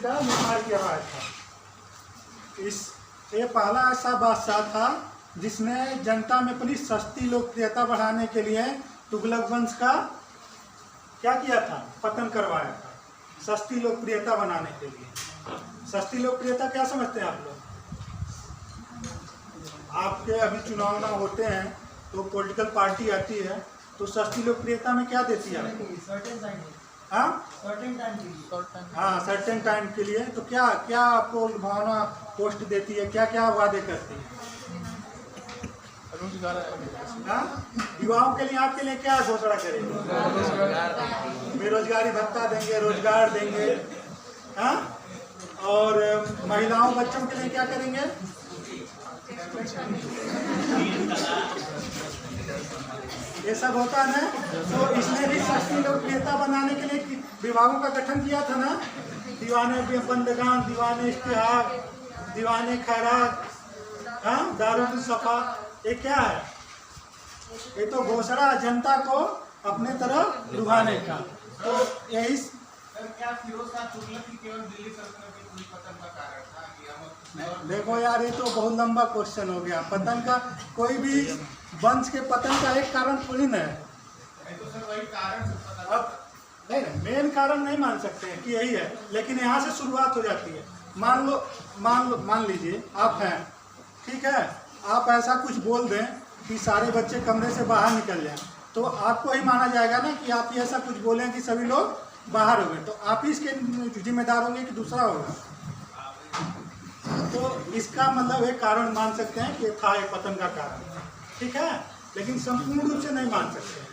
का निर्माण करवाया था। ये पहला ऐसा बादशाह था जिसने जनता में अपनी सस्ती लोकप्रियता बढ़ाने के लिए तुगलक वंश का क्या किया था, पतन करवाया था, सस्ती लोकप्रियता बनाने के लिए। सस्ती लोकप्रियता क्या समझते हैं आप लोग? आपके अभी चुनाव ना होते हैं तो पॉलिटिकल पार्टी आती है तो सस्ती लोकप्रियता में क्या देती है? हाँ, सर्टेन टाइम के लिए। तो क्या क्या आपको भावना पोस्ट देती है, क्या क्या वादे करती है? युवाओं के लिए आपके लिए क्या घोषणा करेंगे? बेरोजगारी भत्ता देंगे, रोजगार देंगे। हाँ, और महिलाओं बच्चों के लिए क्या करेंगे? ये सब होता है ना। तो इसने भी सस्ती लोकप्रियता बनाने के लिए विभागों का गठन किया था ना, दीवाने बंदगान, दीवाने इश्तिहार, दीवाने खैरात, हाँ, दारुल सफा। ये क्या है? ये तो घोषणा जनता को अपने तरफ लुभाने का। तो यही क्या फिरोज शाह तुगलक की केवल दिल्ली सल्तनत की पतन का कारण था? देखो यार, ये तो बहुत लंबा क्वेश्चन हो गया। पतन का कोई भी वंश के पतन का एक कारण थोड़ी ना है। तो सर वही कारण अब नहीं, मेन कारण नहीं मान सकते हैं कि यही है, लेकिन यहाँ से शुरुआत हो जाती है। मान लीजिए आप हैं, ठीक है, आप ऐसा कुछ बोल दें कि सारे बच्चे कमरे से बाहर निकल जाएं, तो आपको ही माना जाएगा ना कि आप ऐसा कुछ बोलें कि सभी लोग बाहर हो गए, तो आप ही इसके जिम्मेदार होंगे कि दूसरा होगा? तो इसका मतलब एक कारण मान सकते हैं कि था एक पतन का कारण, ठीक है, लेकिन संपूर्ण रूप से नहीं मान सकते।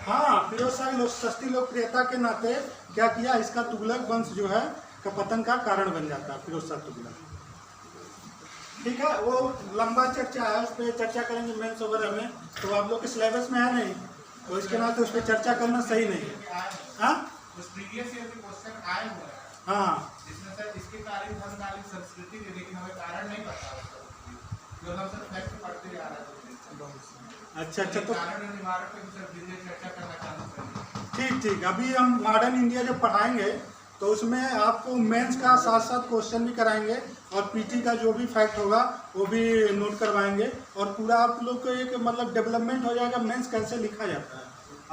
हाँ, फिरोज शाह सस्ती लोकप्रियता के नाते क्या किया, इसका तुगलक वंश जो है का पतन का कारण बन जाता है, फिरोज शाह तुगलक। ठीक है, वो लंबा चर्चा है, उस पर चर्चा करेंगे मेंस वगैरह में, तो आप लोग के सिलेबस में है नहीं, तो इसके नाते उस पर चर्चा करना सही नहीं है। हाँ, हाँ, जिसमें सर इसके कारण धर्मकालीन संस्कृति थी, लेकिन हमें कारण नहीं पता जो हम सब फैक्ट पढ़ते जा रहे हैं। अच्छा, तो कारण निवारक पे सर चर्चा करना चाहते हैं। ठीक, अभी हम मॉडर्न इंडिया जब पढ़ाएंगे तो उसमें आपको मेंस का साथ साथ क्वेश्चन भी कराएंगे और पीटी का जो भी फैक्ट होगा वो भी नोट करवाएंगे, और पूरा आप लोग को एक मतलब डेवलपमेंट हो जाएगा मेंस कैसे लिखा जाता है,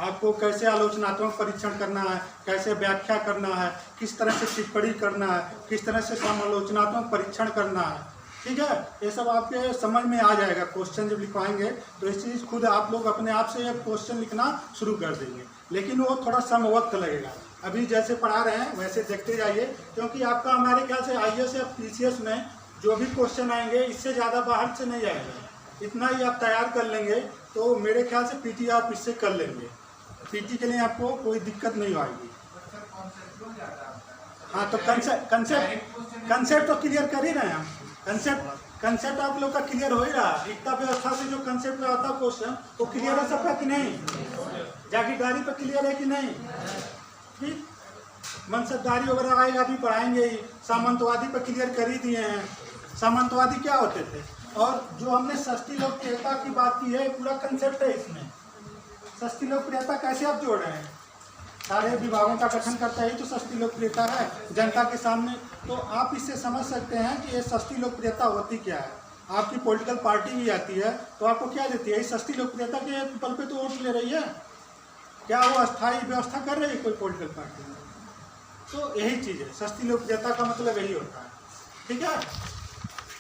आपको कैसे आलोचनात्मक परीक्षण करना है, कैसे व्याख्या करना है, किस तरह से टिप्पणी करना है, किस तरह से समालोचनात्मक परीक्षण करना है। ठीक है, ये सब आपके समझ में आ जाएगा। क्वेश्चन जब लिखवाएंगे तो इस चीज़ खुद आप लोग अपने आप से क्वेश्चन लिखना शुरू कर देंगे, लेकिन वो थोड़ा समय वक्त लगेगा। अभी जैसे पढ़ा रहे हैं वैसे देखते जाइए, क्योंकि आपका हमारे ख्याल से IAS या PCS में जो भी क्वेश्चन आएंगे इससे ज़्यादा बाहर से नहीं आएगा। इतना ही आप तैयार कर लेंगे तो मेरे ख्याल से PT आप इससे कर लेंगे। PT के लिए आपको कोई दिक्कत नहीं आएगी। हाँ, तो कंसेप्ट तो क्लियर कर ही रहे हैं हम। कंसेप्ट आप लोग का क्लियर हो ही रहा है। एकता व्यवस्था से जो कंसेप्ट आता है क्वेश्चन वो क्लियर है सबका कि नहीं? जागीरदारी पर क्लियर है कि नहीं? ठीक, मनसबदारी वगैरह आएगा भी पढ़ाएंगे ही। सामंतवादी पर क्लियर कर ही दिए हैं। सामंतवादी क्या होते थे, और जो हमने सस्ती लोकप्रियता की बात की है पूरा कंसेप्ट है इसमें। सस्ती लोकप्रियता कैसे आप जोड़ रहे हैं? सारे विभागों का गठन करता ही तो सस्ती लोकप्रियता है जनता के सामने। तो आप इससे समझ सकते हैं कि ये सस्ती लोकप्रियता होती क्या है। आपकी पॉलिटिकल पार्टी भी आती है तो आपको क्या देती है? सस्ती लोकप्रियता के बल पे तो वोट ले रही है। क्या वो अस्थायी व्यवस्था कर रही है कोई पॉलिटिकल पार्टी? तो यही चीज़ है, सस्ती लोकप्रियता का मतलब यही होता है। ठीक है,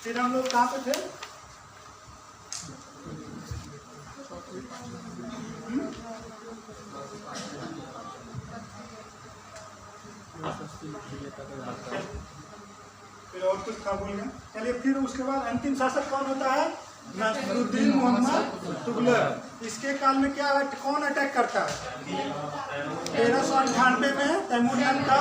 फिर हम लोग कहाँ पे थे? फिर और कुछ था बोलना? चलिए, फिर उसके बाद अंतिम शासक कौन होता है? नासिरुद्दीन मोहम्मद तुगलक। इसके काल में क्या कौन अटैक करता है? 1398 में तैमूरलंग का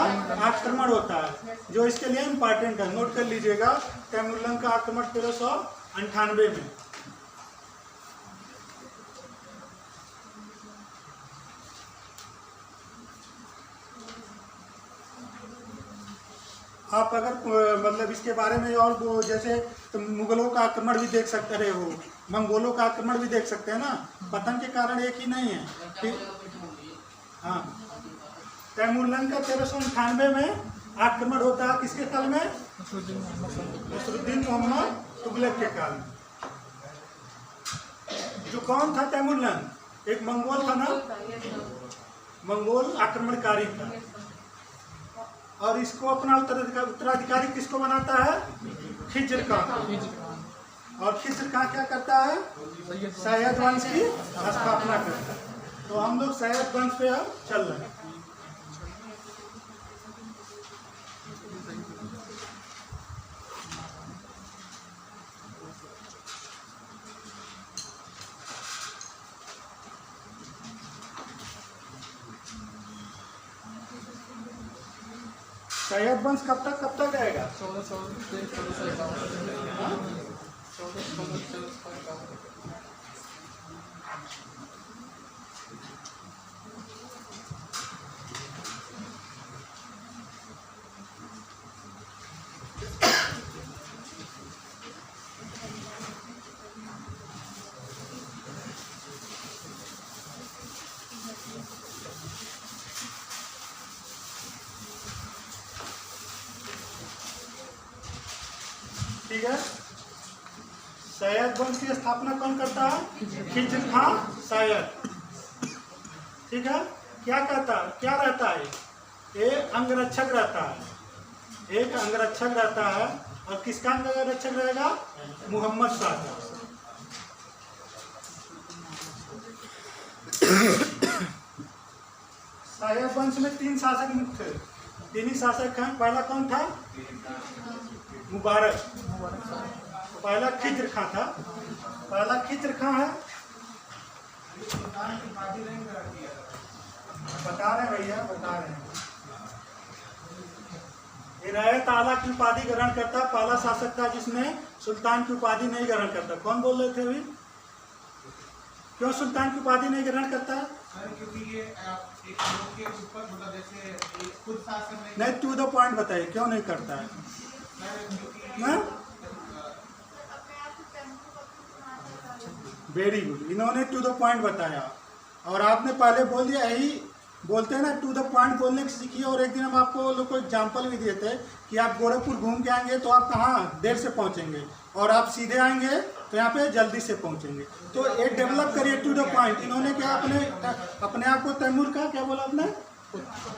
आक्रमण होता है, जो इसके लिए इम्पोर्टेंट है, नोट कर लीजिएगा। तैमूरलंग का आक्रमण 1398 में। आप अगर मतलब इसके बारे में और वो जैसे तो मुगलों का आक्रमण भी देख सकते रहे हो, मंगोलों का आक्रमण भी देख सकते हैं ना। पतन के कारण एक ही नहीं है। फिर हाँ, तैमूरलंग का 1398 में आक्रमण होता है किसके काल में? नसरुद्दीन मोहम्मद तुगलक के काल में। जो कौन था तैमूरलंग? एक मंगोल था ना, मंगोल आक्रमणकारी था। और इसको अपना उत्तराधिकारी किसको बनाता है? खिज्र खान। और खिज्र खान क्या करता है? सैयद वंश की स्थापना करता है। तो हम लोग सैयद वंश पे अब चल रहे हैं। सैयद वंश कब तक रहेगा? 1451। ठीक है। सैयद वंश की स्थापना कौन करता है? खिज्र खान सैयद। ठीक है। क्या रहता है? एक अंगरक्षक रहता है, एक अंगरक्षक रहता है। और किसका अंगरक्षक रहेगा? मोहम्मद शाह का। सैयद वंश में 3 शासक मुख्य थे, 3 ही शासक हैं। पहला कौन था? मुबारक। पहला खिज्र खां था, पहला खिज्र खां है। बता रहे भैया, बता रहे हैं। इनायत आला की उपाधि ग्रहण करता, पहला शासक था जिसने सुल्तान की उपाधि नहीं ग्रहण करता। कौन बोल रहे थे अभी? क्यों सुल्तान की उपाधि नहीं ग्रहण करता है? क्योंकि ये एक लोग के ऊपर मतलब जैसे खुद शासन नहीं, टू द पॉइंट बताइए, क्यों नहीं करता है? वेरी गुड, इन्होंने टू द पॉइंट बताया। और आपने पहले बोल दिया, यही बोलते हैं ना, टू द पॉइंट बोलने की सीखिए। और एक दिन हम आपको लोग को एग्जाम्पल भी दिए थे कि आप गोरखपुर घूम के आएंगे तो आप कहाँ देर से पहुँचेंगे, और आप सीधे आएंगे तो यहाँ पे जल्दी से पहुँचेंगे। तो एक डेवलप करिए टू द पॉइंट। इन्होंने क्या अपने आप को तैमूर का क्या बोला? अपने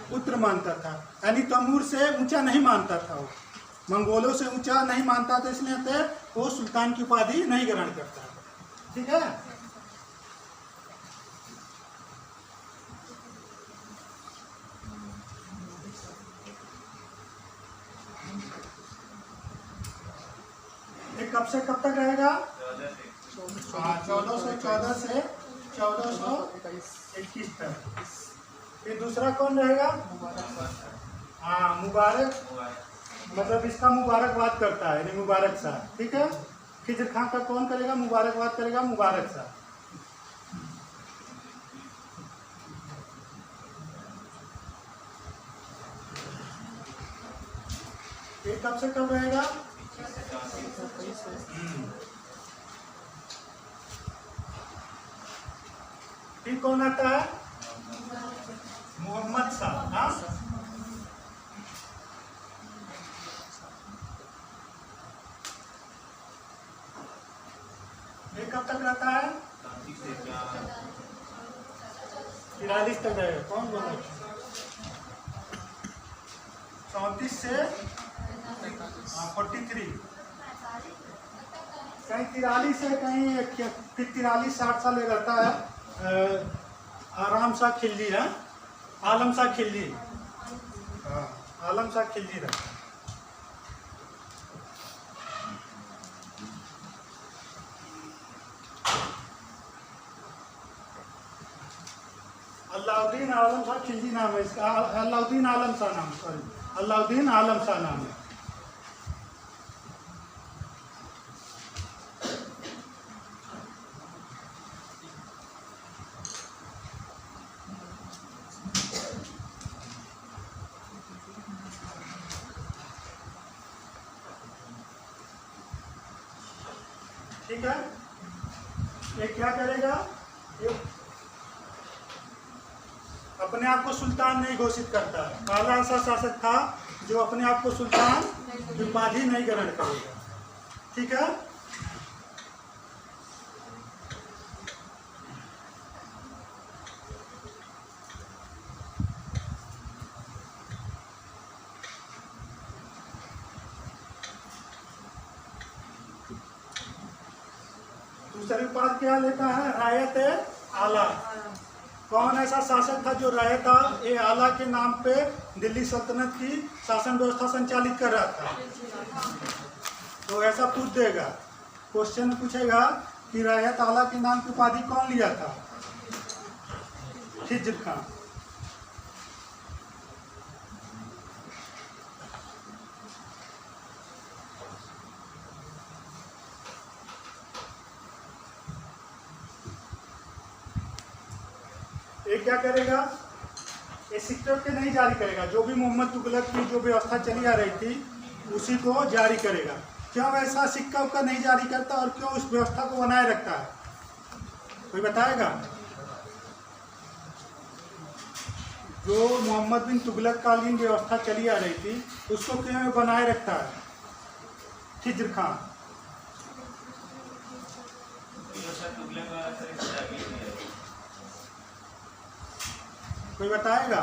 पुत्र मानता था, यानी तैमूर से ऊंचा नहीं मानता था, वो मंगोलों से ऊंचा नहीं मानता था, इसलिए वो सुल्तान की उपाधि नहीं ग्रहण करता। ठीक है। कब से कब तक रहेगा? 1414 से 1421 तक। फिर दूसरा कौन रहेगा? हाँ, मुबारक, मतलब इसका मुबारकबाद करता है, यानी मुबारक शाह। ठीक है। खिज्र खां का कौन करेगा? मुबारकबाद करेगा मुबारक शाह। ये कब से कब रहेगा? फिर कौन आता है? मोहम्मद शाह। हाँ, ये कब तक रहता है? 43 तक रहेगा। कौन बोला? 34 से 43, कहीं 43 है, कहीं फिर 43-60 साल रहता है। आराम शाह खिल्जी है, आलम शाह खिल्जी। हाँ, आलम शाह खिल्जी रहता है। अलाउद्दीन आलम शाह खिल्जी नाम है इसका। अलाउद्दीन आलम शाह नाम, सॉरी, अलाउद्दीन आलम शाह नाम है। ठीक है। ये क्या करेगा? ये अपने अपने आप को सुल्तान नहीं घोषित करता। पहला ऐसा शासक था जो अपने आप को सुल्तान की उपाधि नहीं ग्रहण करेगा। ठीक है। दूसरी बात क्या लेता है? रायत आला। कौन ऐसा शासक था जो रायत ए आला के नाम पे दिल्ली सल्तनत की शासन व्यवस्था संचालित कर रहा था? तो ऐसा पूछ देगा, क्वेश्चन पूछेगा कि रायत आला के नाम की उपाधि कौन लिया था? खिज्र खान। ये क्या करेगा? ये सिक्के के नहीं जारी करेगा। जो भी मोहम्मद तुगलक की जो व्यवस्था चली आ रही थी उसी को जारी करेगा। क्यों ऐसा सिक्का उक्का नहीं जारी करता और क्यों उस व्यवस्था को बनाए रखता है? कोई बताएगा? जो मोहम्मद बिन तुगलक कालीन व्यवस्था चली आ रही थी उसको क्यों बनाए रखता है खिज्र खान? कोई बताएगा?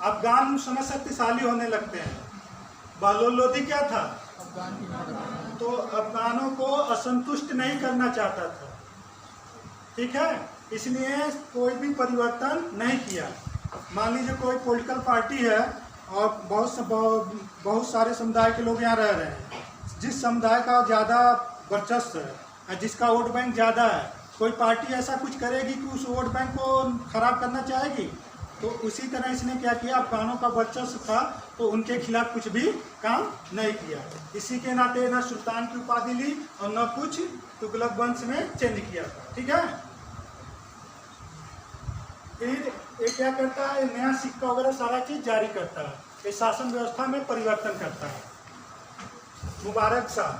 अफगान उस समय शक्तिशाली होने लगते हैं। बहलोल लोदी क्या था? तो अफगानों को असंतुष्ट नहीं करना चाहता था। ठीक है, इसलिए कोई भी परिवर्तन नहीं किया। मान लीजिए कोई पॉलिटिकल पार्टी है और बहुत सारे समुदाय के लोग यहाँ रह रहे हैं। जिस समुदाय का ज़्यादा वर्चस्व है, जिसका वोट बैंक ज़्यादा है, कोई पार्टी ऐसा कुछ करेगी कि उस वोट बैंक को खराब करना चाहेगी। तो उसी तरह इसने क्या किया? अफगानों का वर्चस्व था तो उनके खिलाफ कुछ भी काम नहीं किया। इसी के नाते न सुल्तान की उपाधि ली और न कुछ तुगलक वंश में चेंज किया था। ठीक है। फिर ये क्या करता है? नया सिक्का वगैरह सारा चीज जारी करता है। ये शासन व्यवस्था में परिवर्तन करता है। मुबारक शाह।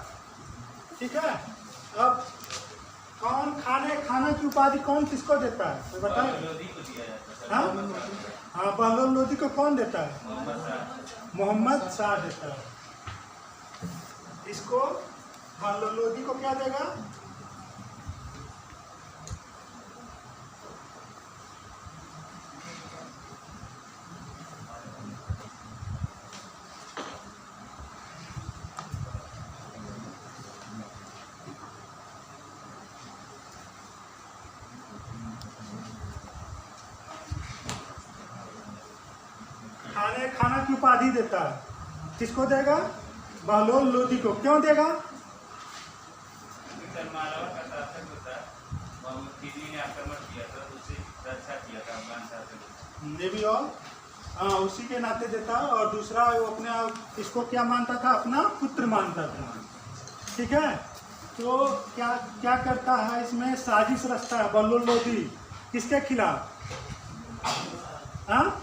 ठीक है। अब कौन खाना की उपाधि कौन किसको देता है? तो बताएं। हाँ, बहलोल लोदी को कौन देता है? मोहम्मद शाह देता है। इसको बहलोल लोदी को क्या देगा? खाना की उपाधि देता है। किसको देगा? बहलोल लोदी को। क्यों देगा? ये भी और उसी के नाते देता है। और दूसरा वो अपने इसको क्या मानता था? अपना पुत्र मानता था। ठीक है। तो क्या क्या करता है? इसमें साजिश रचता है बहलोल लोदी। किसके खिलाफ? हाँ,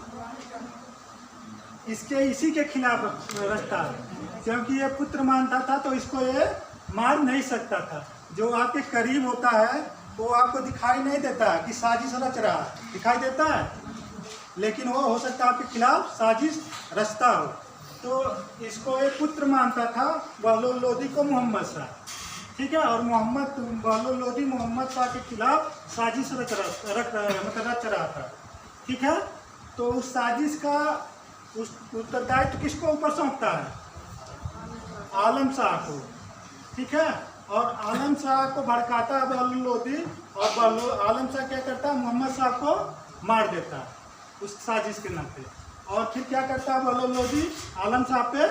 इसी के खिलाफ रचता है। क्योंकि ये पुत्र मानता था तो इसको ये मार नहीं सकता था। जो आपके करीब होता है वो आपको दिखाई नहीं देता कि साजिश रच रहा है, दिखाई देता है, लेकिन वो हो सकता है आपके खिलाफ साजिश रचता हो। तो इसको ये पुत्र मानता था बहलोल लोदी को मोहम्मद शाह। ठीक है। और बहलोल लोदी मोहम्मद शाह के खिलाफ साजिश रच रहा था। ठीक है। तो उस साजिश का उत्तरदायित्व किसको ऊपर सौंपता है? आलम शाह को। ठीक है। और आलम शाह को भड़काता है बहलोल लोदी और आलम शाह क्या करता है? मोहम्मद शाह को मार देता है उस साजिश के नाते। और फिर क्या करता है बहलोल लोदी? आलम शाह पे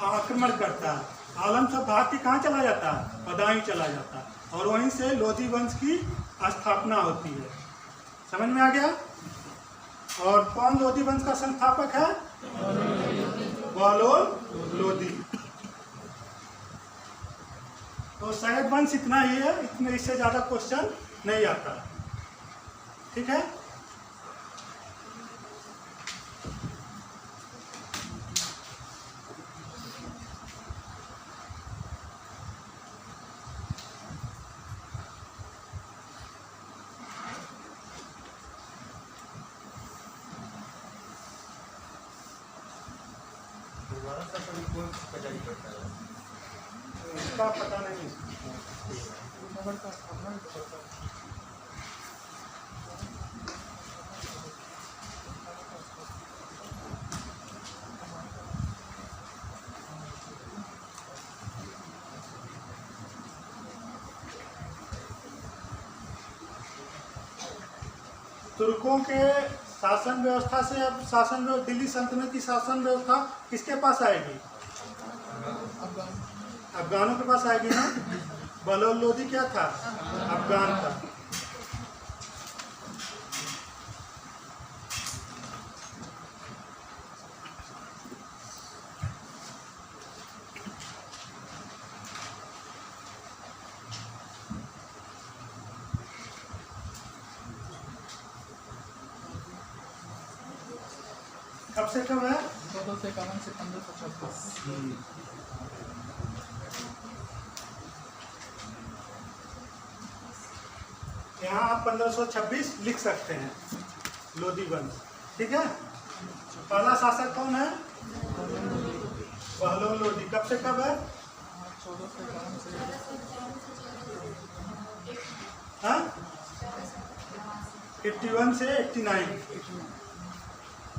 आक्रमण करता है। आलम शाह भाग के कहाँ चला जाता है? बदायूं चला जाता है। और वहीं से लोदी वंश की स्थापना होती है। समझ में आ गया? और कौन लोदी वंश का संस्थापक है? बहलोल लोदी। तो शायद वंश इतना ही है, इससे ज्यादा क्वेश्चन नहीं आता। ठीक है। इसका पता नहीं। तुर्कों के शासन व्यवस्था से अब दिल्ली सल्तनत की शासन व्यवस्था किसके पास आएगी? अफगानों के पास आएगी ना। बहलोल लोदी क्या था? अफगान था। कब से कब है? 1451 से 1526। यहाँ आप 1526 लिख सकते हैं, लोदी वंश। ठीक है। पहला शासक कौन है? बहलोल लोदी। कब से कब है? 1451 से हाँ 81 से 89।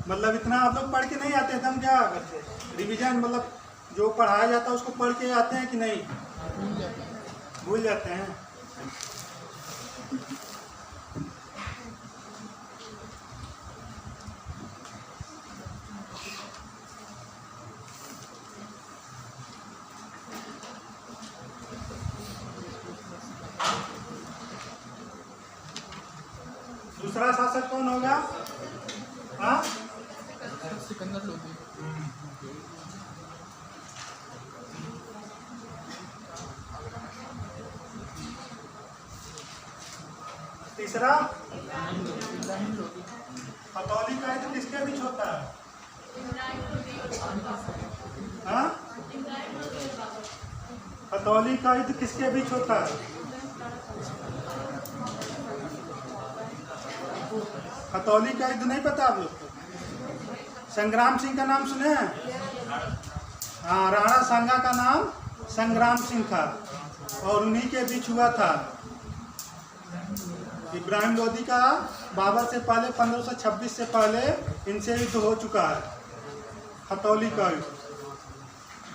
मतलब इतना आप लोग पढ़ के नहीं आते एकदम, क्या करते रिवीजन, मतलब जो पढ़ाया जाता है उसको पढ़ के आते हैं कि नहीं? भूल जाते हैं। दूसरा शासक कौन होगा? हाँ सिकंदर लोदी। तीसरा इब्राहिम लोदी। हथौली का युद्ध किसके बीच होता है? हाँ हथौली का युद्ध किसके बीच होता है? हथौली का युद्ध नहीं पता आप लोग को? संग्राम सिंह का नाम सुने हैं? हाँ, राणा सांगा का नाम संग्राम सिंह था और उन्हीं के बीच हुआ था। इब्राहिम लोदी का बाबर से पहले 1526 से पहले इनसे युद्ध हो चुका है, हथौली का युद्ध।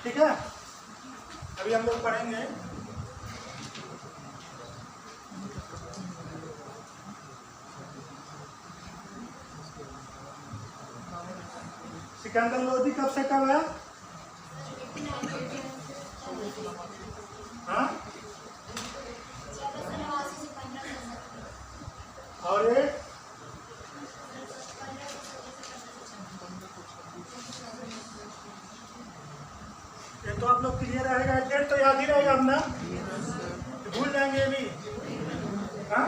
ठीक है। अभी हम लोग पढ़ेंगे सिकंदर लोदी कब से कब है? हाँ और ये तो आप लोग क्लियर रहेगा। डेट तो याद ही रहेगा अपना, भूल जाएंगे अभी। हाँ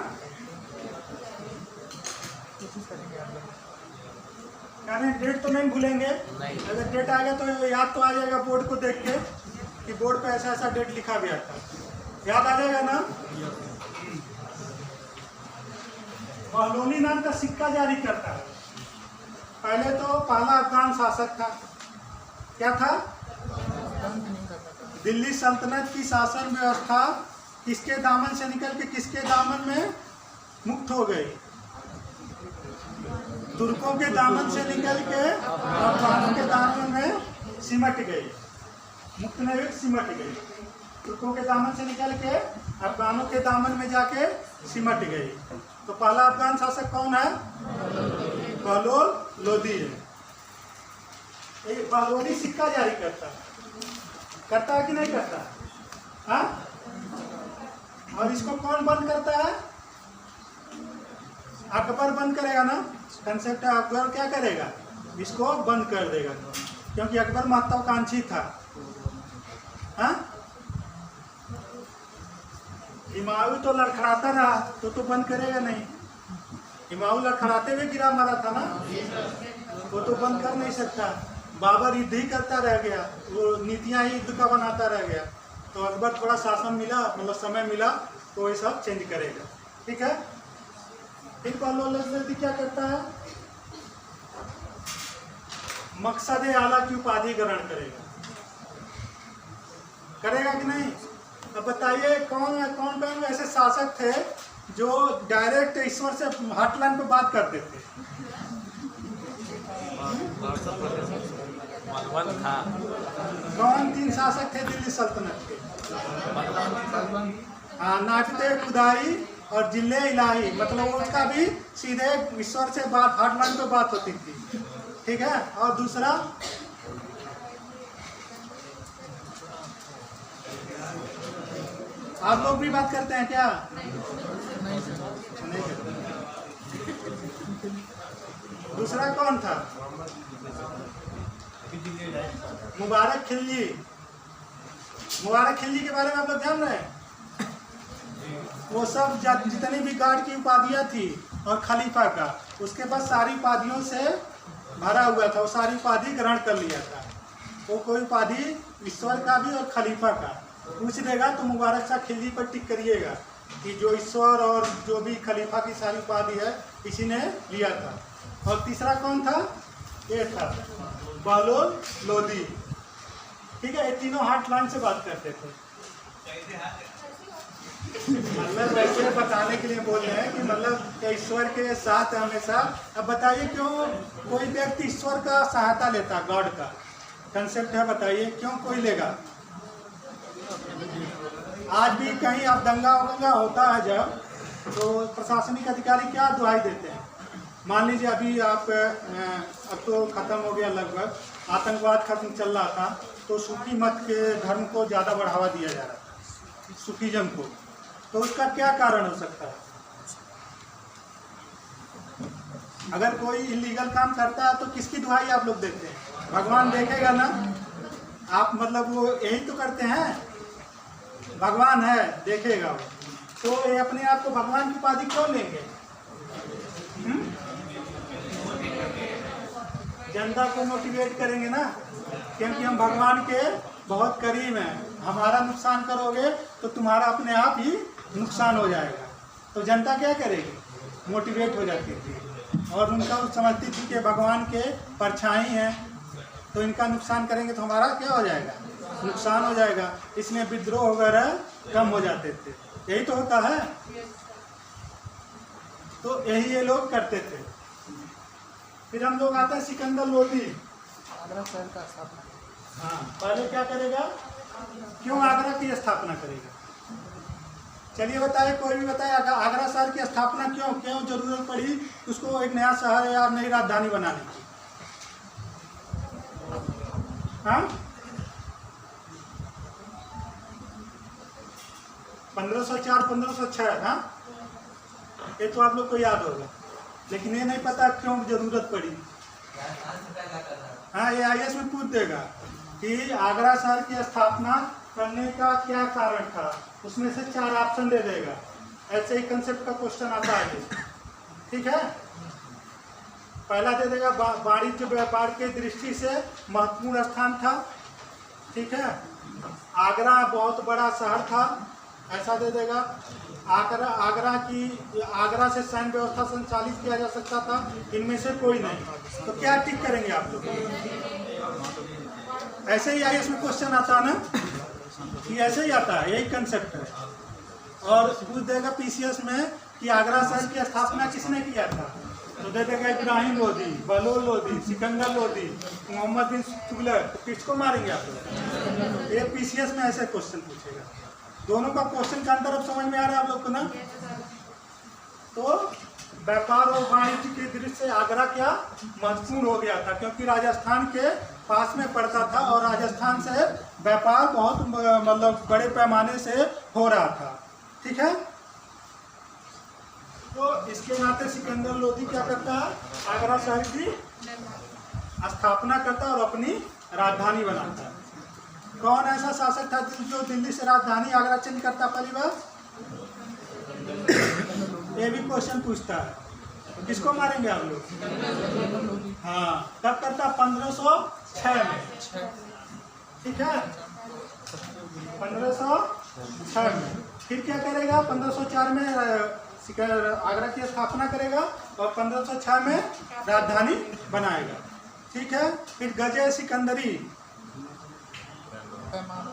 यानी डेट तो नहीं भूलेंगे। अगर डेट आ गया तो याद तो आ जाएगा बोर्ड को देख के कि बोर्ड पे ऐसा ऐसा डेट लिखा गया था, याद आ जाएगा ना। बहलोनी नाम का सिक्का जारी करता है। पहले तो पहला अफगान शासक था। क्या था? दिल्ली सल्तनत की शासन व्यवस्था किसके दामन से निकल के किसके दामन में मुक्त हो गई? तुर्कों के दामन से निकल के अफगानों के दामन में सिमट गई। मुक्त नहीं हुई, सिमट गई। तुर्कों के दामन से निकल के अफगानों के दामन में जाके सिमट गई। तो पहला अफगान शासक कौन है? बहलोल लोदी है। एक बहलोली सिक्का जारी करता है कि नहीं करता? हाँ और इसको कौन बंद करता है? अकबर बंद करेगा ना। कंसेप्ट है, अकबर क्या करेगा? इसको बंद कर देगा, क्योंकि अकबर महत्वाकांक्षी था। हाँ हिमायू तो लड़खड़ाता रहा तो बंद करेगा नहीं। हिमायू लड़खड़ाते हुए गिरा मारा था ना, वो तो बंद कर नहीं सकता। बाबर युद्ध ही करता रह गया, वो नीतियां ही युद्ध का बनाता रह गया। तो अकबर थोड़ा शासन मिला, मतलब समय मिला तो ये सब चेंज करेगा। ठीक है। फिर बहलोल लोदी क्या करता है? मकसद आला की उपाधि ग्रहण करेगा, करेगा कि नहीं? अब बताइए कौन कौन ऐसे शासक थे जो डायरेक्ट ईश्वर से हॉटलाइन पे बात करते थे? कौन 3 शासक थे दिल्ली सल्तनत के? हाँ, नाचते खुदाई और जिले इलाही, मतलब उसका भी सीधे ईश्वर से बात हॉटलाइन पे बात होती थी, ठीक है। और दूसरा आप लोग भी बात करते हैं क्या? नहीं सर। नहीं करते। दूसरा कौन था? मुबारक खिलजी। मुबारक खिलजी के बारे में आप लोग जान रहे हैं? वो सब जितनी भी गार्ड की उपाधियां थी और खलीफा का, उसके बाद सारी उपाधियों से भरा हुआ था, वो सारी उपाधि ग्रहण कर लिया था। वो कोई उपाधि ईश्वर का भी और खलीफा का पूछ देगा तो मुबारक शाह खिलजी पर टिक करिएगा कि जो ईश्वर और जो भी खलीफा की सारी उपाधि है इसी ने लिया था। और तीसरा कौन था? ये था बहलोल लोधी, ठीक है। ये तीनों हॉटलाइन से बात करते थे। मतलब वैसे बताने के लिए बोल रहे हैं कि मतलब ईश्वर के साथ हमेशा। अब बताइए क्यों कोई व्यक्ति ईश्वर का सहायता लेता, गॉड का कंसेप्ट है, बताइए क्यों कोई लेगा? आज भी कहीं अब दंगा वंगा होता है जब, तो प्रशासनिक अधिकारी क्या दुहाई देते हैं? मान लीजिए अभी आप अब तो खत्म हो गया लगभग, आतंकवाद खत्म चल रहा था, तो सूफी मत के धर्म को ज़्यादा बढ़ावा दिया जा रहा था, सूफीज़म को। तो उसका क्या कारण हो सकता है? अगर कोई इलीगल काम करता है तो किसकी दुहाई आप लोग देते हैं? भगवान देखेगा ना। आप मतलब वो यही तो करते हैं, भगवान है देखेगा वो, तो ये अपने आप को भगवान की उपाधि क्यों लेंगे? जनता को मोटिवेट करेंगे ना, क्योंकि हम भगवान के बहुत करीब हैं। हमारा नुकसान करोगे तो तुम्हारा अपने आप ही नुकसान हो जाएगा। तो जनता क्या करेगी? मोटिवेट हो जाती थी और उनका समझती थी कि भगवान के परछाई हैं, तो इनका नुकसान करेंगे तो हमारा क्या हो जाएगा? नुकसान हो जाएगा। इसमें विद्रोह वगैरह कम हो जाते थे। यही तो होता है। तो यही ये लोग करते थे। फिर हम लोग आते हैं सिकंदर लोधी। आगरा शहर का स्थापना। हाँ, पहले क्या करेगा? क्यों आगरा की स्थापना करेगा? चलिए बताइए, कोई भी बताए आगरा शहर की स्थापना क्यों जरूरत पड़ी उसको एक नया शहर या नई राजधानी बनाने की? हाँ, 1504 1506। हाँ, ये तो आप लोग को याद होगा, लेकिन ये नहीं पता क्यों जरूरत पड़ी। हाँ, ये IAS में पूछ देगा कि आगरा शहर की स्थापना करने का क्या कारण था, उसमें से 4 ऑप्शन दे देगा। ऐसे ही कंसेप्ट का क्वेश्चन आता है, ठीक है। पहला दे देगा वाणिज्य व्यापार के दृष्टि से महत्वपूर्ण स्थान था, ठीक है। आगरा बहुत बड़ा शहर था, ऐसा दे देगा। आगरा से सैन्य व्यवस्था संचालित किया जा सकता था। इनमें से कोई नहीं। तो क्या टिक करेंगे आप लोग? ऐसे ही IAS में क्वेश्चन आता है ना, कि ऐसे ही आता है, यही कंसेप्ट है। और पूछ देगा PCS में कि आगरा शहर की स्थापना किसने किया था, तो दे देगा इब्राहिम लोधी, बहलोल लोधी, सिकंदर लोधी, मोहम्मद बिन तुगलक। किसको मारेंगे आप लोग? ये PCS में ऐसे क्वेश्चन पूछेगा। दोनों का क्वेश्चन का अंतर अब समझ में आ रहा है आप लोग को ना? तो व्यापार और वाणिज्य की दृष्टि से आगरा क्या महत्वपूर्ण हो गया था, क्योंकि राजस्थान के पास में पड़ता था और राजस्थान से व्यापार बहुत मतलब बड़े पैमाने से हो रहा था, ठीक है। तो इसके नाते सिकंदर लोधी क्या करता है? आगरा शहर की स्थापना करता और अपनी राजधानी बनाता है। कौन ऐसा शासक था जो दिल्ली से राजधानी आगरा चेंज करता पहली बार? ये भी क्वेश्चन पूछता है। किसको मारेंगे आप लोग? हाँ, कब करता? 1506 में, ठीक है, 1506 में। फिर क्या करेगा? 1504 में आगरा की स्थापना करेगा और 1506 में राजधानी बनाएगा। ठीक है। फिर गजे सिकंदरी, पैमाना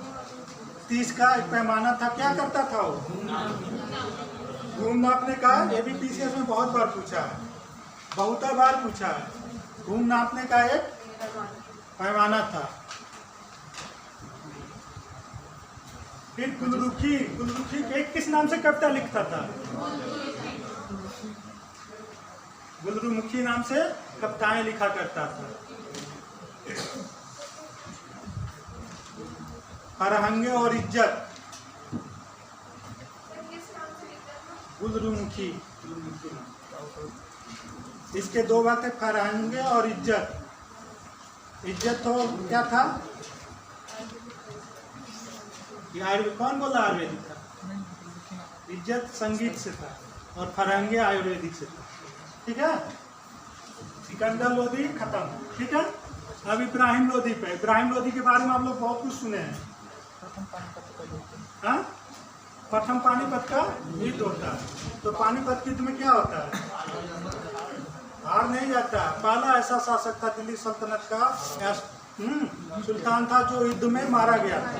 30 का एक पैमाना था। क्या करता था वो? घूम नापने का। ये भी पीसीएस में बहुत बार पूछा है, बहुत बार पूछा है। घूम नापने का एक पैमाना था। फिर गुलरुखी, गुलरुखी के किस नाम से कविता लिखता था? गुलरुमुखी नाम से कविताएं लिखा करता था। फरहंगे और इज्जत, गुलरुमुखी। इसके दो बातें, फरहंगे और इज्जत। इज्जत तो क्या था? ये आयुर्वेद, कौन बोला आयुर्वेदिक था? इज्जत संगीत से था और फरहंगे आयुर्वेदिक से था। ठीक है। सिकंदर लोधी खत्म। ठीक है। अब इब्राहिम लोधी पे। इब्राहिम लोधी के बारे में आप लोग बहुत कुछ सुने हैं। प्रथम पानीपत का युद्ध। हाँ, प्रथम पानीपत का युद्ध होता है। तो पानीपत युद्ध में क्या होता है? हार नहीं जाता। पहला ऐसा शासक था दिल्ली सल्तनत का, सुल्तान था जो युद्ध में मारा गया था।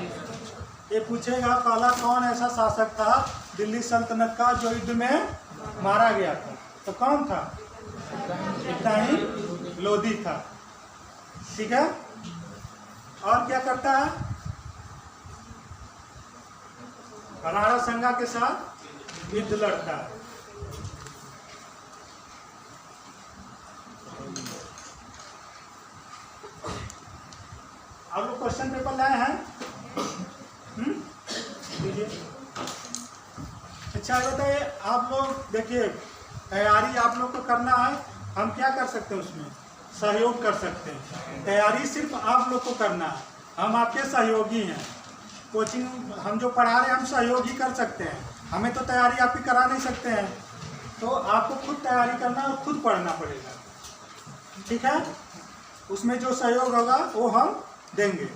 ये पूछेगा पहला कौन ऐसा शासक था दिल्ली सल्तनत का जो युद्ध में मारा गया था? तो कौन था? इब्राहिम लोधी था। ठीक है। और क्या करता है? राणा संगा के साथ युद्ध लड़ता है। आप लोग क्वेश्चन पेपर लाए हैं? अच्छा बताइए, आप लोग देखिए, तैयारी आप लोग को करना है। हम क्या कर सकते हैं उसमें? सहयोग कर सकते हैं। तैयारी सिर्फ आप लोग को करना है, हम आपके सहयोगी हैं। कोचिंग हम जो पढ़ा रहे हैं हम सहयोग ही कर सकते हैं, हमें तो तैयारी आप ही करा नहीं सकते हैं। तो आपको खुद तैयारी करना और खुद पढ़ना पड़ेगा। ठीक है। उसमें जो सहयोग होगा वो हम देंगे।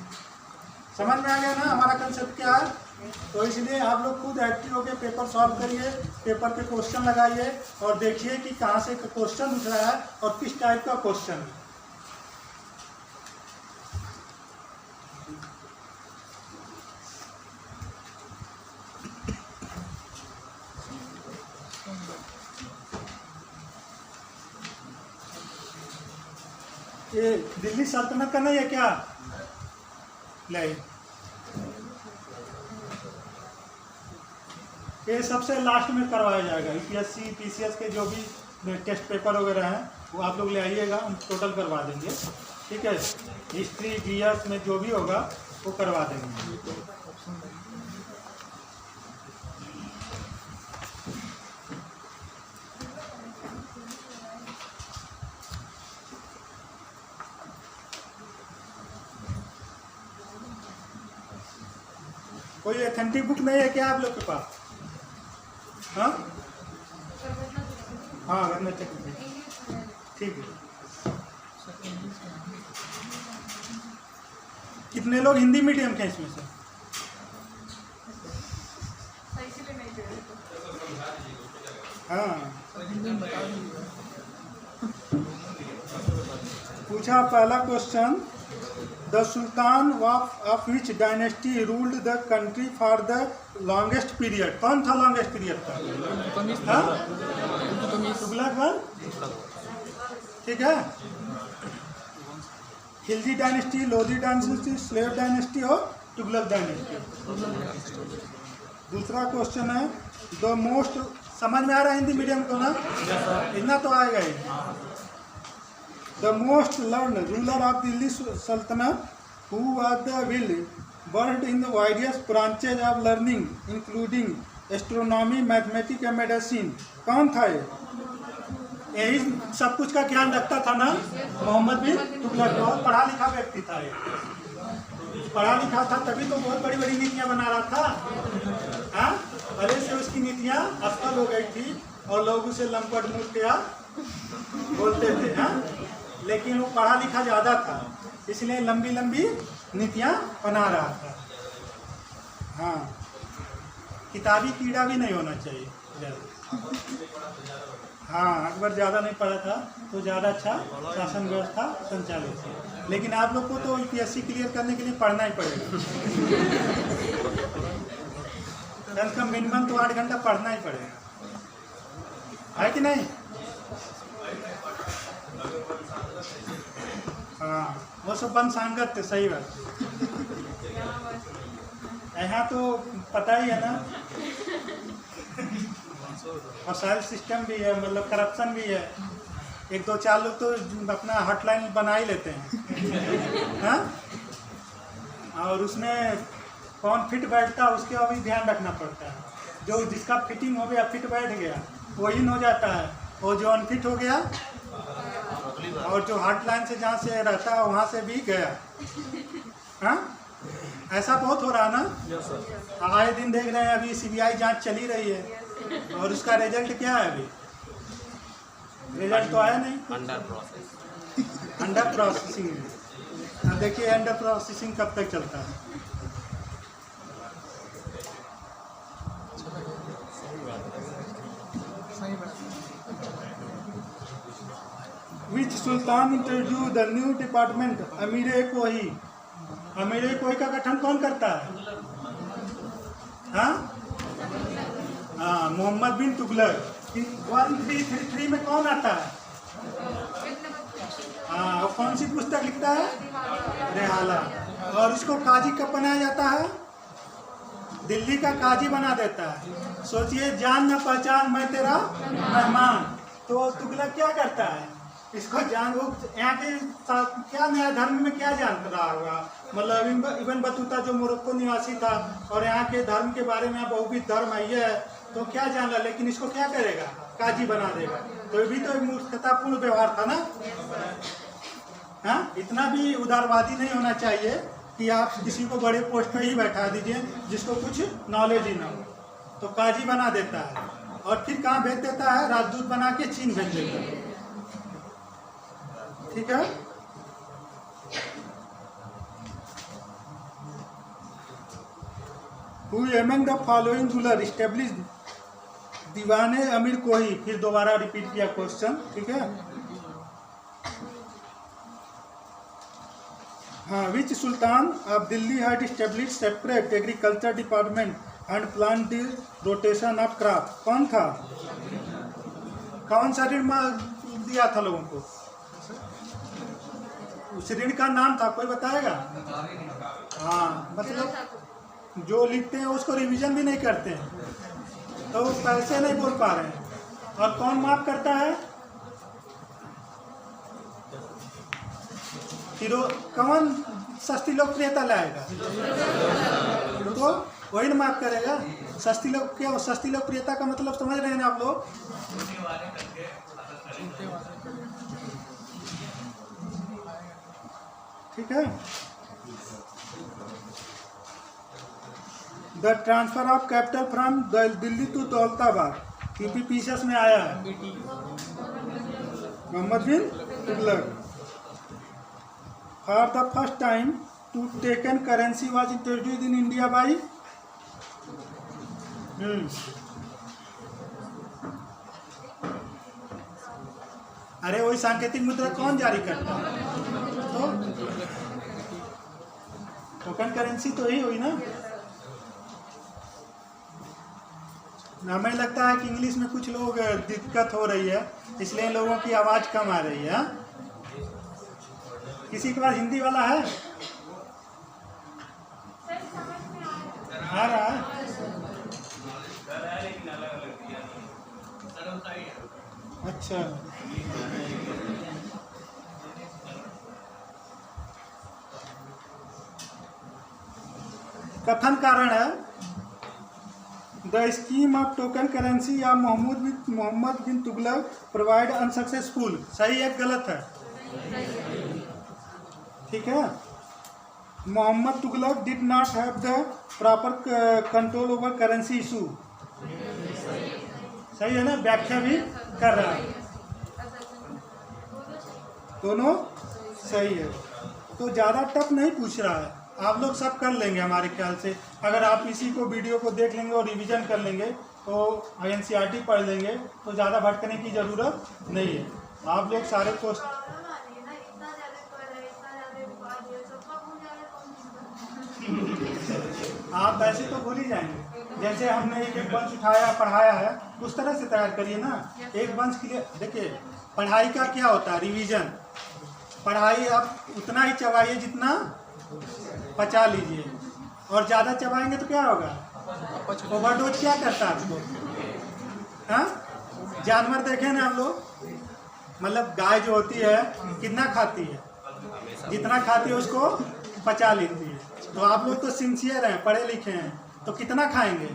समझ में आ गया ना हमारा कंसेप्ट क्या है? तो इसलिए आप लोग खुद एक्टिव होकर पेपर सॉल्व करिए, पेपर पे क्वेश्चन लगाइए और देखिए कि कहाँ से क्वेश्चन उठ रहा है और किस टाइप का क्वेश्चन है। ये दिल्ली सल्तनत का नहीं है क्या? नहीं, ये सबसे लास्ट में करवाया जाएगा। यूपीएससी पीसीएस के जो भी टेस्ट पेपर वगैरह हैं वो आप लोग ले आइएगा, हम टोटल करवा देंगे। ठीक है। हिस्ट्री जीएस में जो भी होगा वो करवा देंगे। कोई ऑथेंटिक बुक नहीं है क्या आप लोग के पास? हाँ हाँ, घर में चेक कीजिए। ठीक है। कितने लोग हिंदी मीडियम के इसमें से? हाँ, पूछा पहला question, the sultan of which dynasty ruled the country for the longest period? कौन था लॉन्गेस्ट पीरियड का? तुगलक वन। ठीक है। Khilji dynasty, Lodhi dynasty, slave dynasty और तुगलक डायनेस्टी। दूसरा क्वेश्चन है, द मोस्ट, समझ में आ रहा है हिंदी मीडियम को ना? इतना तो आएगा ही। The most learned ruler of Delhi Sultanate, who was the will versed in the various branches of learning, including astronomy, mathematics and medicine. कौन था ये? यही सब कुछ का ध्यान रखता था ना, मोहम्मद बिन तुगलक। बहुत पढ़ा लिखा व्यक्ति था ये। पढ़ा लिखा था तभी तो बहुत बड़ी बड़ी नीतियाँ बना रहा था। हाँ, पहले से उसकी नीतियाँ असफल हो गई थी और लोग उसे लंपट मूर्तियाँ बोलते थे। हाँ, लेकिन वो पढ़ा लिखा ज़्यादा था, इसलिए लंबी लंबी नीतियाँ बना रहा था। हाँ, किताबी कीड़ा भी नहीं होना चाहिए। हाँ, अकबर ज़्यादा नहीं पढ़ा था तो ज़्यादा अच्छा शासन व्यवस्था संचालित थी। लेकिन आप लोग को तो यूपीएससी क्लियर करने के लिए पढ़ना ही पड़ेगा। कम से कम मिनिमम तो 8 घंटा पढ़ना ही पड़ेगा, है कि नहीं? हाँ, वो सब बन सांगत थे, सही बात। यहाँ तो पता ही है ना, फसाइल सिस्टम भी है, मतलब करप्शन भी है। 1-2-4 लोग तो अपना हॉटलाइन बना ही लेते हैं। हाँ? और उसमें कौन फिट बैठता है उसके भी ध्यान रखना पड़ता है। जो जिसका फिटिंग हो गया, फिट बैठ गया, वो इन हो जाता है, और जो अनफिट हो गया और जो हॉटलाइन से जहाँ से रहता है वहाँ से भी गया। हाँ, ऐसा बहुत हो रहा ना। आए दिन देख रहे हैं, अभी सीबीआई जांच चली रही है और उसका रिजल्ट क्या है? अभी रिजल्ट तो आया नहीं, अंडर प्रोसेसिंग है। अब देखिए अंडर प्रोसेसिंग कब तक चलता है। सही बात। विच सुल्तान इंट्रोड्यूस द न्यू डिपार्टमेंट अमीर-ए-कोही? अमीर-ए-कोही का गठन कौन करता है? हाँ, मोहम्मद बिन तुगलक। 1333 में कौन आता है? हाँ, और कौन सी पुस्तक लिखता है? रेहाला। और इसको काजी कब बनाया जाता है? दिल्ली का काजी बना देता है। सोचिए, जान न पहचान मैं तेरा मेहमान। तो तुगलक क्या करता है? इसको जान, वो यहाँ के क्या नया धर्म में क्या जान रहा होगा? मतलब इब्न बतूता जो मोरक्को निवासी था और यहाँ के धर्म के बारे में बहुविध धर्म है, तो क्या जान रहा, लेकिन इसको क्या करेगा? काजी बना देगा। तो ये भी तो एक मूर्खतापूर्ण व्यवहार था ना। हाँ, इतना भी उदारवादी नहीं होना चाहिए कि आप किसी को बड़े पोस्ट पे ही बैठा दीजिए जिसको कुछ नॉलेज ही ना हो। तो काजी बना देता है और फिर कहाँ भेज देता है? राजदूत बना के चीन भेज देता है। ठीक है। Who among the following ruler established दीवाने अमीर कोही? फिर दोबारा रिपीट किया क्वेश्चन। ठीक है। हाँ, which sultan of Delhi had established separate agriculture department and plan the rotation of crop? कौन था? कौन सा ऋण दिया था लोगों को? उस ऋण का नाम था, कोई बताएगा? हाँ, मतलब जो लिखते हैं उसको रिवीजन भी नहीं करते हैं, तो पैसे नहीं बोल पा रहे हैं। और कौन माफ करता है? कौन सस्ती लोकप्रियता लाएगा? तो वही ना माफ करेगा। सस्ती लोकप्रियता का मतलब समझ रहे हैं ना आप लोग? ठीक है। The transfer of capital from Delhi to Daulatabad पीपीपीसीएस में आया है। Mohammad bin Tughlaq. For the first time token currency was introduced in India by? अरे वही सांकेतिक मुद्रा कौन जारी करता है? तो टोकन करेंसी तो ही हुई ना। हमें लगता है कि इंग्लिश में कुछ लोग दिक्कत हो रही है, इसलिए लोगों की आवाज़ कम आ रही है। किसी के पास हिंदी वाला है? आ रहा है? अच्छा, कथन कारण है the scheme of token currency या मोहम्मद बिन तुगलक प्रोवाइड अनसक्सेसफुल। सही है, गलत है? ठीक है। Mohammad Tughlaq did not have the proper control over currency issue. सही है ना? व्याख्या भी कर रहा है, दोनों सही है। तो ज़्यादा टफ नहीं पूछ रहा है, आप लोग सब कर लेंगे हमारे ख्याल से। अगर आप इसी को वीडियो को देख लेंगे और रिवीजन कर लेंगे तो NCERT पढ़ लेंगे तो ज़्यादा भटकने की ज़रूरत नहीं है। आप लोग सारे क्वेश्चन आप वैसे तो भूल ही जाएंगे। जैसे हमने एक एक वंश उठाया पढ़ाया है उस तरह से तैयार करिए ना। एक वंश के लिए देखिए पढ़ाई का क्या होता है, रिवीजन। पढ़ाई आप उतना ही चबाइए जितना पचा लीजिए, और ज़्यादा चबाएंगे तो क्या होगा, ओवरडोज क्या करता है आपको। हाँ, जानवर देखे ना हम लोग, मतलब गाय जो होती है कितना खाती है, जितना खाती है उसको पचा लेती है। तो आप लोग तो सिंसियर हैं, पढ़े लिखे हैं, तो कितना खाएंगे,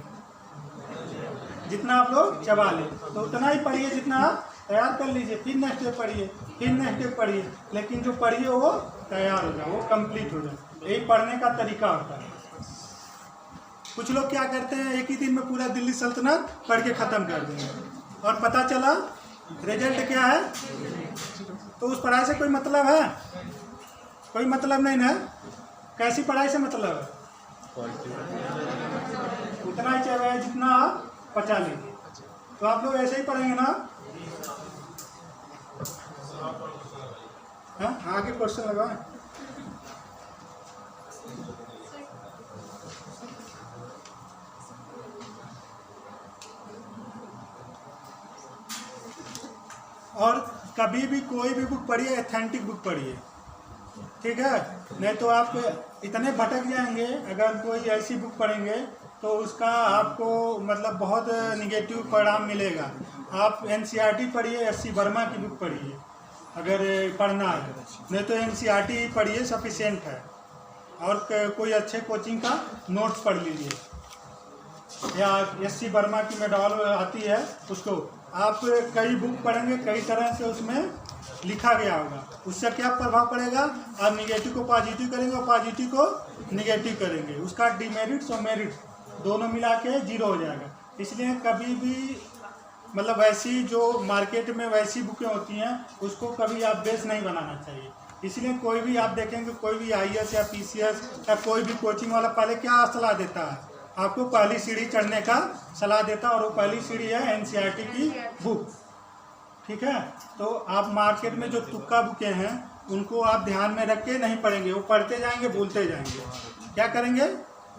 जितना आप लोग चबा लें। तो उतना ही पढ़िए जितना आप तैयार कर लीजिए, फिर नेक्स्ट डे पढ़िए, फिर नेक्स्ट डे पढ़िए, लेकिन जो पढ़िए वो तैयार हो जाए, वो कंप्लीट हो जाए। यही पढ़ने का तरीका होता है। कुछ लोग क्या करते हैं, एक ही दिन में पूरा दिल्ली सल्तनत पढ़ के ख़त्म कर देंगे, और पता चला रिजल्ट क्या है। तो उस पढ़ाई से कोई मतलब है, कोई मतलब नहीं ना। कैसी पढ़ाई से मतलब है, उतना ही चाहिए जितना आप पचा लीजिए। तो आप लोग ऐसे ही पढ़ेंगे ना। हाँ, आगे क्वेश्चन लगाएं। और कभी भी कोई भी बुक पढ़िए, ऑथेंटिक बुक पढ़िए, ठीक है। नहीं तो आप इतने भटक जाएंगे। अगर कोई ऐसी बुक पढ़ेंगे तो उसका आपको मतलब बहुत निगेटिव परिणाम मिलेगा। आप NCERT पढ़िए, SC वर्मा की बुक पढ़िए अगर पढ़ना है, नहीं तो NCERT ही पढ़िए, सफिशिएंट है। और कोई अच्छे कोचिंग का नोट्स पढ़ लीजिए, या SC वर्मा की मेडल आती है उसको। आप कई बुक पढ़ेंगे, कई तरह से उसमें लिखा गया होगा, उससे क्या प्रभाव पड़ेगा, आप निगेटिव को पॉजिटिव करेंगे और पॉजिटिव को निगेटिव करेंगे, उसका डिमेरिट्स और मेरिट्स दोनों मिला के 0 हो जाएगा। इसलिए कभी भी मतलब वैसी जो मार्केट में वैसी बुकें होती हैं उसको कभी आप बेस नहीं बनाना चाहिए। इसलिए कोई भी आप देखेंगे, कोई भी IAS या PCS या कोई भी कोचिंग वाला पहले क्या सलाह देता है, आपको पहली सीढ़ी चढ़ने का सलाह देता है, और वो पहली सीढ़ी है NCERT की बुक, ठीक है। तो आप मार्केट में जो तुक्का बुकें हैं उनको आप ध्यान में रख के नहीं पढ़ेंगे, वो पढ़ते जाएंगे भूलते जाएंगे। क्या करेंगे,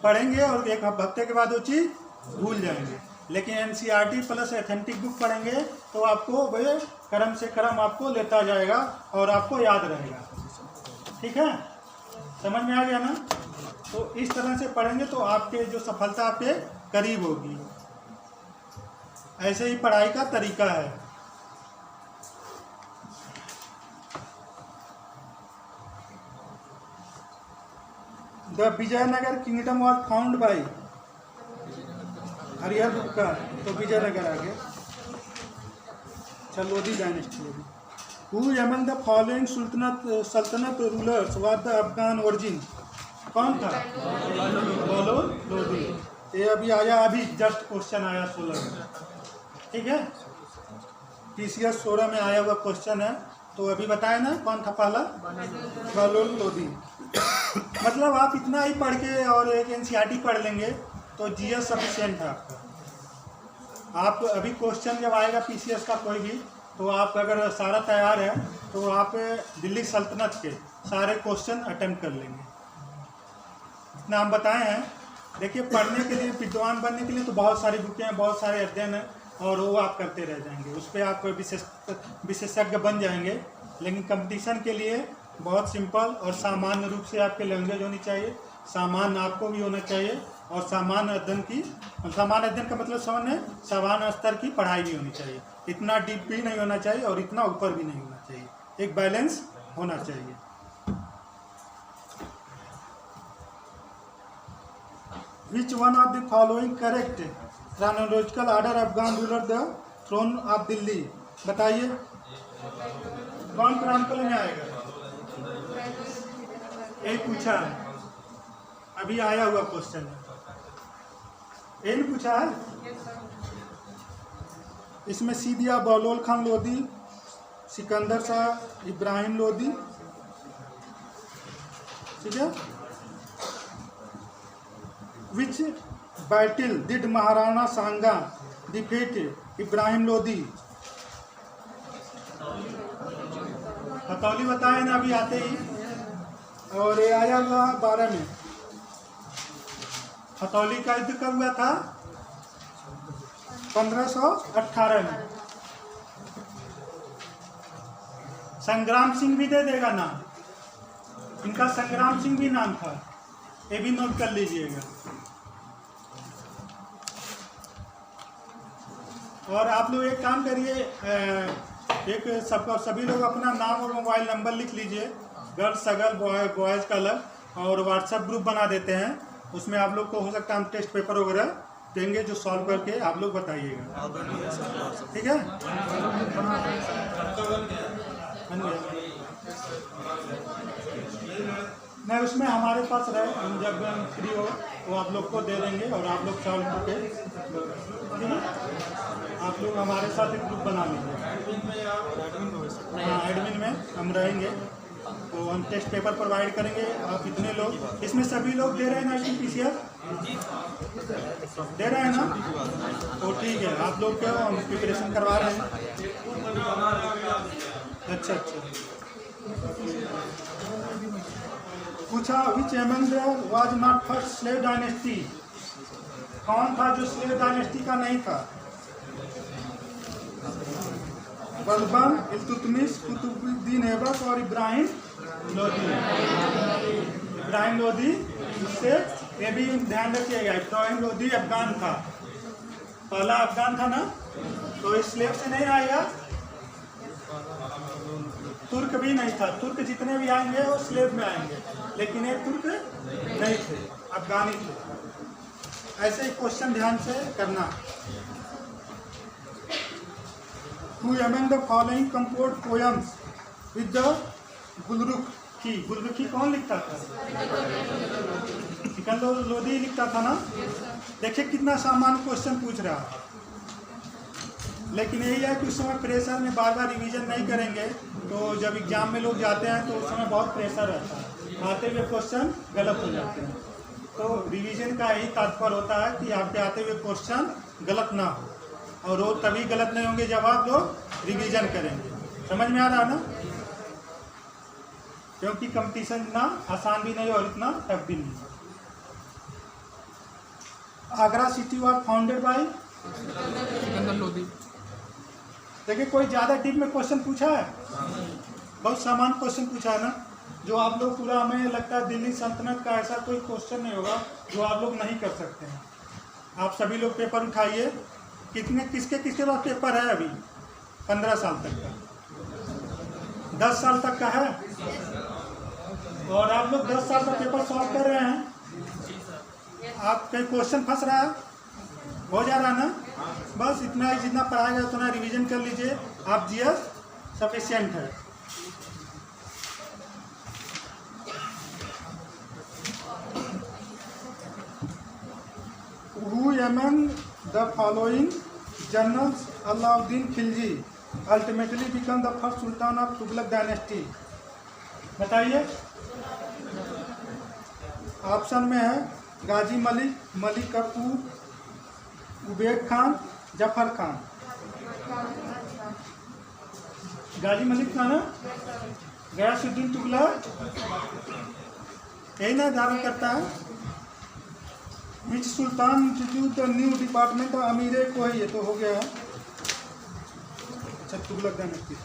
पढ़ेंगे और एक हफ्ते के बाद वो चीज़ भूल जाएंगे। लेकिन NCERT प्लस ऑथेंटिक बुक पढ़ेंगे तो आपको वह क्रम से क्रम आपको लेता जाएगा और आपको याद रहेगा, ठीक है। समझ में आ गया ना। तो इस तरह से पढ़ेंगे तो आपके जो सफलता आपके करीब होगी। ऐसे ही पढ़ाई का तरीका है। The Vijayanagara kingdom was found by Harihara Bukka, तो विजयनगर आ गया। Lodi dynasty. Who among the following sultanate rulers was the Afghan origin, कौन था, बालोल लोधी। ये अभी आया, अभी जस्ट क्वेश्चन आया 16 में, ठीक है। PCS 16 में आया हुआ क्वेश्चन है। तो अभी बताया ना कौन था पहला, बालोल लोधी। मतलब आप इतना ही पढ़ के और एक NCERT पढ़ लेंगे तो GS सफिशिएंट है आपका। आप अभी क्वेश्चन जब आएगा PCS का कोई भी, तो आप अगर सारा तैयार है तो आप दिल्ली सल्तनत के सारे क्वेश्चन अटेम्प्ट कर लेंगे। इतना हम बताए हैं। देखिए, पढ़ने के लिए, विद्वान बनने के लिए तो बहुत सारी बुकें हैं, बहुत सारे अध्ययन हैं, और वो आप करते रह जाएंगे, उस पर आप विशेषज्ञ बन जाएंगे। लेकिन कंपटीशन के लिए बहुत सिंपल और सामान्य रूप से आपके लैंग्वेज होनी चाहिए, सामान्य आपको भी होना चाहिए, और सामान्य अध्ययन का मतलब समझने, सामान्य स्तर की पढ़ाई भी होनी चाहिए। इतना डीप भी नहीं होना चाहिए और इतना ऊपर भी नहीं होना चाहिए, एक बैलेंस होना चाहिए। Which one of the following correct chronological order Afghan ruler the throne of Delhi? बताइए कौन क्रॉनिकल में आएगा, यही पूछा है, अभी आया हुआ क्वेश्चन है, यही पूछा है। इसमें सीधिया बहलोल खान लोधी, सिकंदर शाह, इब्राहिम लोधी, ठीक है। Which battle did Maharana Sangha defeat Ibrahim Lodi. हथौली बताए ना अभी आते ही, और ये आया हुआ 12 में। हथौली का युद्ध कब हुआ था? 1518 में। संग्राम सिंह भी दे देगा नाम, इनका संग्राम सिंह भी नाम था, ये भी नोट कर लीजिएगा। और आप लोग एक काम करिए, एक सभी लोग अपना नाम और मोबाइल नंबर लिख लीजिए, गर्ल्स अगर बॉयज़ का अलग, और व्हाट्सएप ग्रुप बना देते हैं, उसमें आप लोग को हो सकता है हम टेस्ट पेपर वगैरह देंगे जो सॉल्व करके आप लोग बताइएगा, ठीक है? नहीं, उसमें हमारे पास रहे, हम जब फ्री हो वो आप लोग को दे देंगे और आप लोग सॉल्व करके, ठीक है? आप लोग हमारे साथ एक ग्रुप बना लीजिए। हाँ, एडमिन में हम रहेंगे, तो हम टेस्ट पेपर प्रोवाइड करेंगे। आप इतने लोग, इसमें सभी लोग दे रहे हैं ना PCR? दे रहे हैं ना? तो ठीक है, आप लोग क्या हम प्रिपरेशन करवा रहे हैं। अच्छा अच्छा। पूछा which among there was not first slave dynasty, कौन था जो स्लेव डायनेस्टी का नहीं था? बलबन, इल्तुतमिश, कुतुबुद्दीन ऐबक और इब्राहिम लोदी। इब्राहिम लोदी, इससे ये भी ध्यान रखिएगा, इब्राहिम लोदी अफगान था, पहला अफगान था ना, तो इस स्लेव से नहीं आएगा। तुर्क भी नहीं था, तुर्क जितने भी आएंगे वो स्लेव में आएंगे, लेकिन ये तुर्क नहीं थे, अफगानी थे। ऐसे ही क्वेश्चन ध्यान से करना। Who among the following composed poems with the Gulrukhi? Gulrukhi कौन लिखता था? सिकंदर लोदी लिखता था ना। देखिए कितना सामान्य क्वेश्चन पूछ रहा है, लेकिन यही है कि उस समय प्रेशर में बार बार रिवीजन नहीं करेंगे, तो जब एग्जाम में लोग जाते हैं तो उस समय बहुत प्रेशर रहता है, आते हुए क्वेश्चन गलत हो जाते हैं। तो रिवीजन का यही तात्पर्य होता है कि आपके आते हुए क्वेश्चन गलत ना हो, और वो तभी गलत नहीं होंगे जब आप लोग रिवीजन करेंगे। समझ में आ रहा ना? क्योंकि कंपटीशन इतना आसान भी नहीं और इतना टफ भी नहीं। Agra city was founded by Sikandar Lodi. देखिए कोई ज़्यादा डीप में क्वेश्चन पूछा है, बहुत सामान्य क्वेश्चन पूछा है ना, जो आप लोग पूरा, हमें लगता है दिल्ली सल्तनत का ऐसा कोई क्वेश्चन नहीं होगा जो आप लोग नहीं कर सकते हैं। आप सभी लोग पेपर उठाइए, कितने किसके किसके पास पेपर है अभी? 15 साल तक का, 10 साल तक का है, और आप लोग 10 साल का पेपर सॉल्व कर रहे हैं। आप कहीं क्वेश्चन फंस रहा है, हो जा रहा ना? बस इतना ही, जितना पढ़ाया गया उतना रिवीजन कर लीजिए, आप जीएस सफिशिएंट है। Who among the following generals Alauddin Khilji ultimately became the first sultan of Tughlaq dynasty? बताइए। ऑप्शन में है गाजी मलिक, मलिक कपूर, उबैद खान, जफर खान। गाजी मलिक था ना, गयासुद्दीन तुगलक, यही ना धारण करता है। विच सुल्तान इंस्टीट्यूट द न्यू डिपार्टमेंट अमीर को है, ये तो हो गया है। अच्छा, Tughlaq dynasty.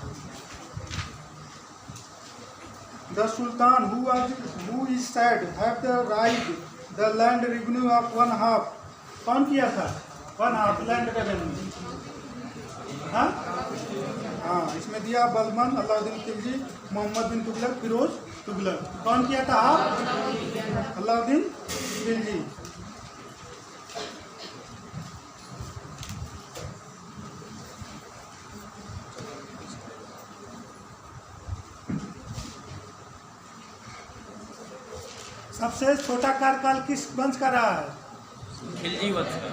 The sultan who is said have the right the land revenue of 1/2, कौन किया था? 1/2 लैंड रेवेन्यू। हाँ, इसमें दिया बलबन, अलाउद्दीन खिलजी, मोहम्मद बिन तुगलक, फिरोज तुगलक। कौन किया था? अलाउद्दीन खिलजी। सबसे छोटा कार्यकाल किस वंश का रहा है? खिलजी वंश का।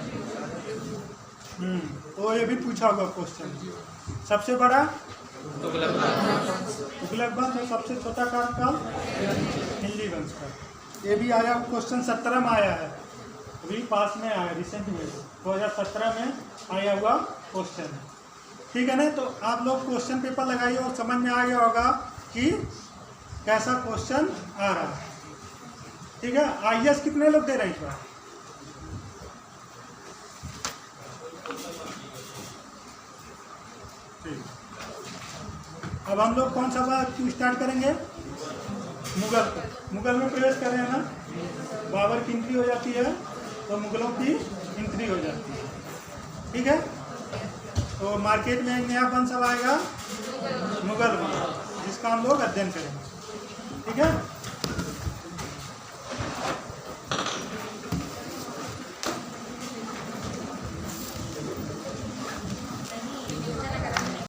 तो ये भी पूछा होगा क्वेश्चन। सबसे बड़ा तुगलक वंश है, सबसे छोटा कार्यकाल खिलजी वंश का। ये भी आया, क्वेश्चन 17 में आया है। अभी पास में आया रिसेंट में 2017 में आया हुआ क्वेश्चन है। ठीक है ना। तो आप लोग क्वेश्चन पेपर लगाइए और समझ में आ गया होगा कि कैसा क्वेश्चन आ रहा है। ठीक है। आईएएस कितने लोग दे रहे हैं इस बार? ठीक। अब हम लोग कौन सा बात स्टार्ट करेंगे? मुगल में प्रवेश कर रहे हैं ना। बाबर की एंट्री हो जाती है तो मुगलों की एंट्री हो जाती है। ठीक है। तो मार्केट में एक नया वंश आएगा मुगल वंश, जिसका हम लोग अध्ययन करेंगे। ठीक है।